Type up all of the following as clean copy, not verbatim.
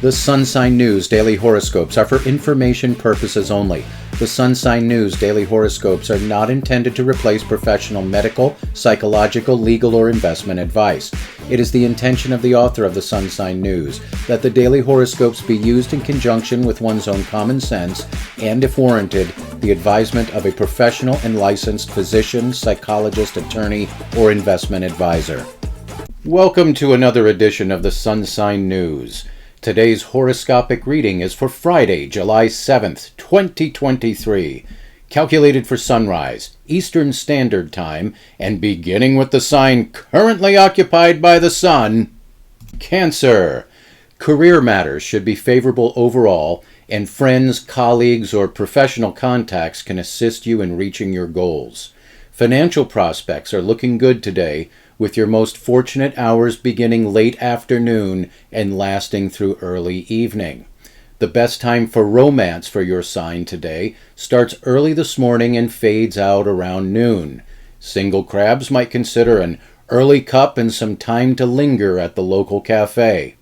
The Sun Sign News Daily Horoscopes are for information purposes only. The Sun Sign News Daily Horoscopes are not intended to replace professional medical, psychological, legal, or investment advice. It is the intention of the author of the Sun Sign News that the daily horoscopes be used in conjunction with one's own common sense and, if warranted, the advisement of a professional and licensed physician, psychologist, attorney, or investment advisor. Welcome to another edition of the Sun Sign News. Today's horoscopic reading is for Friday, July 7th, 2023, calculated for sunrise, Eastern Standard Time, and beginning with the sign currently occupied by the sun, Cancer. Career matters should be favorable overall, and friends, colleagues, or professional contacts can assist you in reaching your goals. Financial prospects are looking good today, with your most fortunate hours beginning late afternoon and lasting through early evening. The best time for romance for your sign today starts early this morning and fades out around noon. Single crabs might consider an early cup and some time to linger at the local cafe.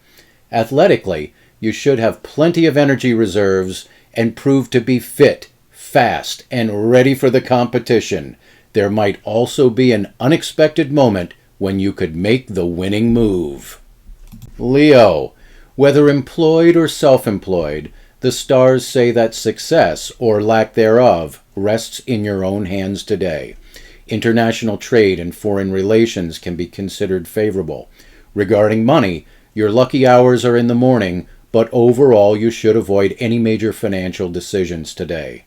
Athletically, you should have plenty of energy reserves and prove to be fit, fast, and ready for the competition. There might also be an unexpected moment when you could make the winning move. Leo, whether employed or self-employed, the stars say that success, or lack thereof, rests in your own hands today. International trade and foreign relations can be considered favorable. Regarding money, your lucky hours are in the morning, but overall you should avoid any major financial decisions today.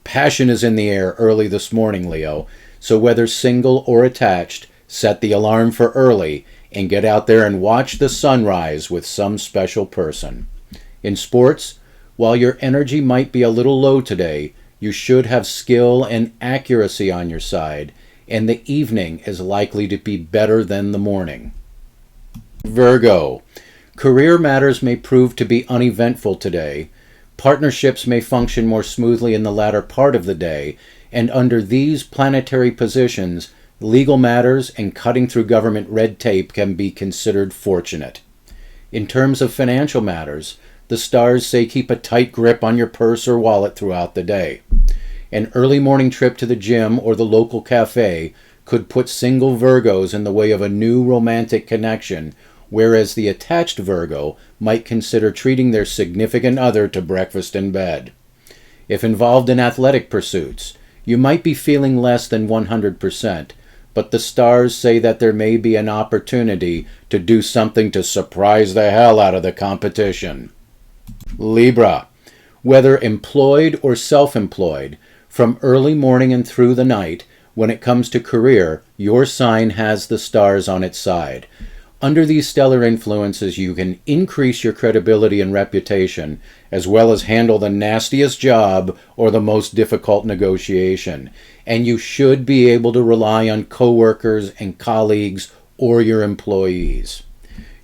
Passion is in the air early this morning, Leo, so whether single or attached, set the alarm for early and get out there and watch the sunrise with some special person. In sports, while your energy might be a little low today, you should have skill and accuracy on your side, and the evening is likely to be better than the morning. Virgo, career matters may prove to be uneventful today. Partnerships may function more smoothly in the latter part of the day, and under these planetary positions, legal matters and cutting through government red tape can be considered fortunate. In terms of financial matters, the stars say keep a tight grip on your purse or wallet throughout the day. An early morning trip to the gym or the local cafe could put single Virgos in the way of a new romantic connection, whereas the attached Virgo might consider treating their significant other to breakfast in bed. If involved in athletic pursuits, you might be feeling less than 100%, but the stars say that there may be an opportunity to do something to surprise the hell out of the competition. Libra, whether employed or self-employed, from early morning and through the night, when it comes to career, your sign has the stars on its side. Under these stellar influences, you can increase your credibility and reputation, as well as handle the nastiest job or the most difficult negotiation. And you should be able to rely on coworkers and colleagues or your employees.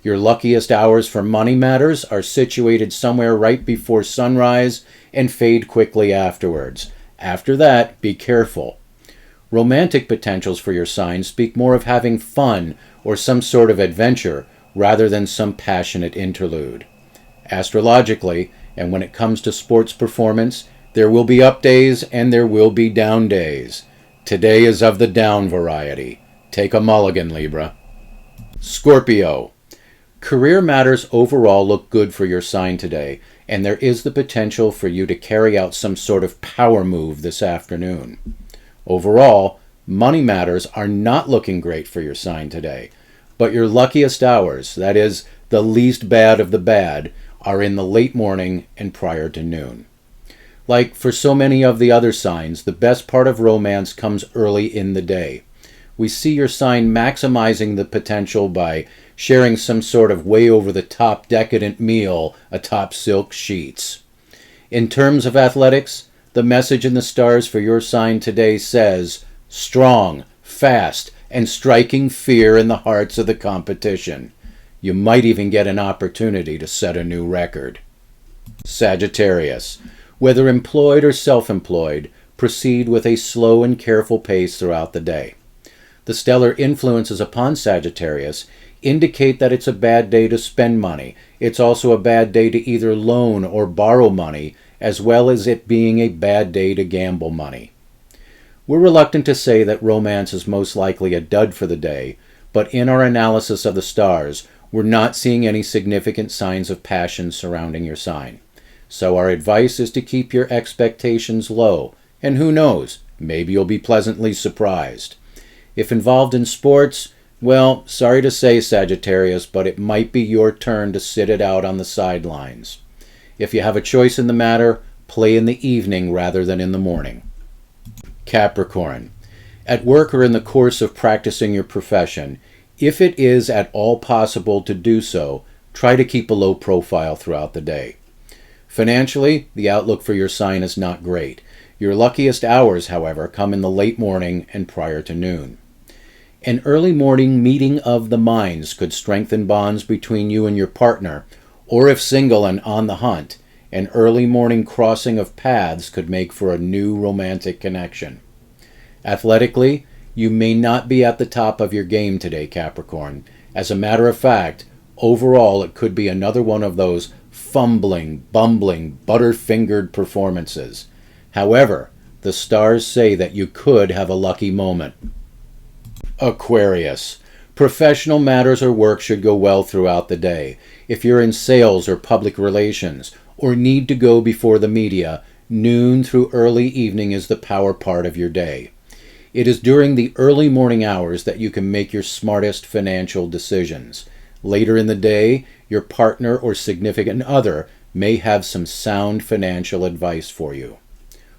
Your luckiest hours for money matters are situated somewhere right before sunrise and fade quickly afterwards. After that, be careful. Romantic potentials for your sign speak more of having fun or some sort of adventure rather than some passionate interlude. Astrologically, and when it comes to sports performance, there will be up days and there will be down days. Today is of the down variety. Take a mulligan, Libra. Scorpio, career matters overall look good for your sign today, and there is the potential for you to carry out some sort of power move this afternoon. Overall, money matters are not looking great for your sign today, but your luckiest hours, that is, the least bad of the bad, are in the late morning and prior to noon. Like for so many of the other signs, the best part of romance comes early in the day. We see your sign maximizing the potential by sharing some sort of way over-the-top decadent meal atop silk sheets. In terms of athletics, the message in the stars for your sign today says, strong, fast, and striking fear in the hearts of the competition. You might even get an opportunity to set a new record. Sagittarius, whether employed or self-employed, proceed with a slow and careful pace throughout the day. The stellar influences upon Sagittarius indicate that it's a bad day to spend money. It's also a bad day to either loan or borrow money, as well as it being a bad day to gamble money. We're reluctant to say that romance is most likely a dud for the day, but in our analysis of the stars, we're not seeing any significant signs of passion surrounding your sign. So our advice is to keep your expectations low, and who knows, maybe you'll be pleasantly surprised. If involved in sports, well, sorry to say, Sagittarius, but it might be your turn to sit it out on the sidelines. If you have a choice in the matter, play in the evening rather than in the morning. Capricorn. At work or in the course of practicing your profession, if it is at all possible to do so, try to keep a low profile throughout the day. Financially, the outlook for your sign is not great. Your luckiest hours, however, come in the late morning and prior to noon. An early morning meeting of the minds could strengthen bonds between you and your partner, or if single and on the hunt, an early morning crossing of paths could make for a new romantic connection. Athletically, you may not be at the top of your game today, Capricorn. As a matter of fact, overall it could be another one of those fumbling, bumbling, butter-fingered performances. However, the stars say that you could have a lucky moment. Aquarius. Professional matters or work should go well throughout the day. If you're in sales or public relations, or need to go before the media, noon through early evening is the power part of your day. It is during the early morning hours that you can make your smartest financial decisions. Later in the day, your partner or significant other may have some sound financial advice for you.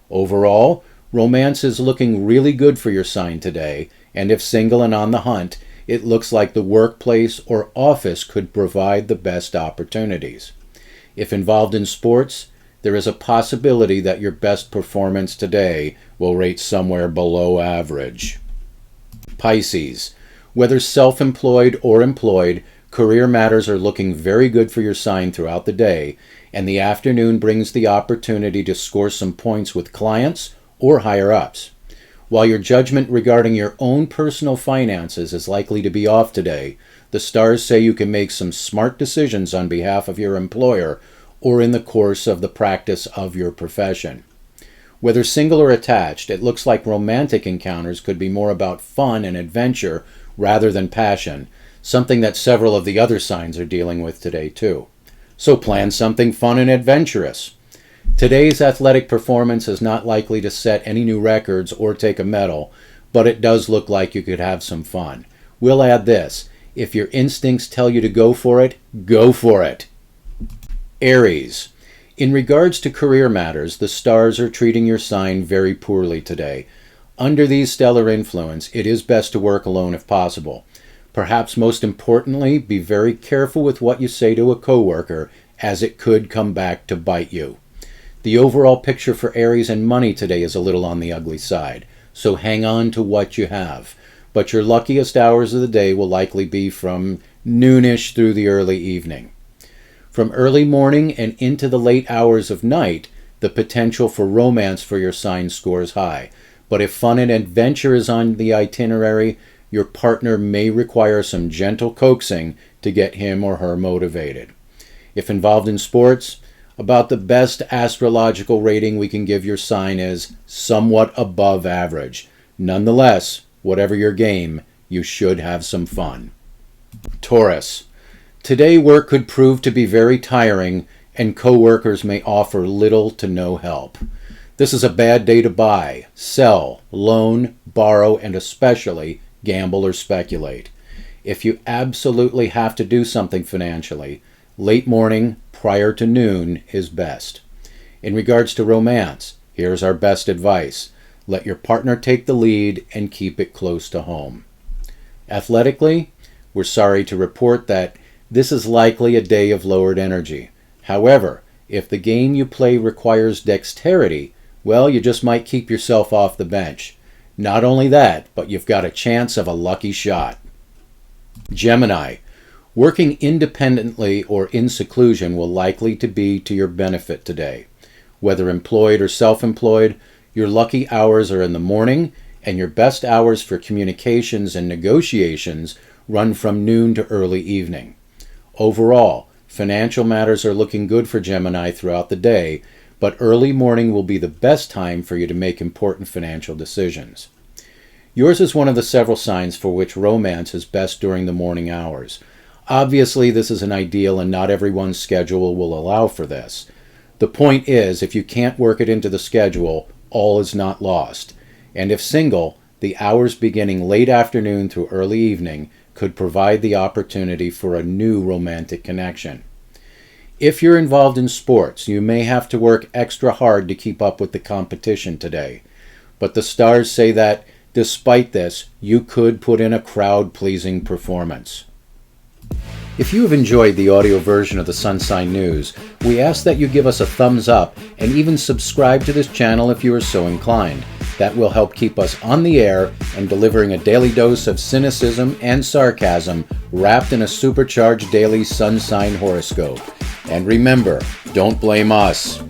Overall, romance is looking really good for your sign today, and if single and on the hunt, it looks like the workplace or office could provide the best opportunities. If involved in sports, there is a possibility that your best performance today will rate somewhere below average. Pisces. Whether self-employed or employed, career matters are looking very good for your sign throughout the day, and the afternoon brings the opportunity to score some points with clients or higher-ups. While your judgment regarding your own personal finances is likely to be off today, the stars say you can make some smart decisions on behalf of your employer or in the course of the practice of your profession. Whether single or attached, it looks like romantic encounters could be more about fun and adventure rather than passion, something that several of the other signs are dealing with today too. So plan something fun and adventurous. Today's athletic performance is not likely to set any new records or take a medal, but it does look like you could have some fun. We'll add this: if your instincts tell you to go for it, go for it. Aries. In regards to career matters, the stars are treating your sign very poorly today. Under these stellar influence, it is best to work alone if possible. Perhaps most importantly, be very careful with what you say to a coworker, as it could come back to bite you. The overall picture for Aries and money today is a little on the ugly side, so hang on to what you have. But your luckiest hours of the day will likely be from noonish through the early evening. From early morning and into the late hours of night, the potential for romance for your sign scores high. But if fun and adventure is on the itinerary, your partner may require some gentle coaxing to get him or her motivated. If involved in sports, about the best astrological rating we can give your sign is somewhat above average. Nonetheless, whatever your game, you should have some fun. Taurus. Today work could prove to be very tiring, and coworkers may offer little to no help. This is a bad day to buy, sell, loan, borrow, and especially gamble or speculate. If you absolutely have to do something financially, late morning, prior to noon is best. In regards to romance, here's our best advice. Let your partner take the lead and keep it close to home. Athletically, we're sorry to report that this is likely a day of lowered energy. However, if the game you play requires dexterity, well, you just might keep yourself off the bench. Not only that, but you've got a chance of a lucky shot. Gemini. Working independently or in seclusion will likely to be to your benefit today. Whether employed or self-employed, your lucky hours are in the morning, and your best hours for communications and negotiations run from noon to early evening. Overall, financial matters are looking good for Gemini throughout the day, but early morning will be the best time for you to make important financial decisions. Yours is one of the several signs for which romance is best during the morning hours. Obviously, this is an ideal and not everyone's schedule will allow for this. The point is, if you can't work it into the schedule, all is not lost. And if single, the hours beginning late afternoon through early evening could provide the opportunity for a new romantic connection. If you're involved in sports, you may have to work extra hard to keep up with the competition today. But the stars say that, despite this, you could put in a crowd-pleasing performance. If you have enjoyed the audio version of the Sun Sign News, we ask that you give us a thumbs up and even subscribe to this channel if you are so inclined. That will help keep us on the air and delivering a daily dose of cynicism and sarcasm wrapped in a supercharged daily sun sign horoscope. And remember, don't blame us.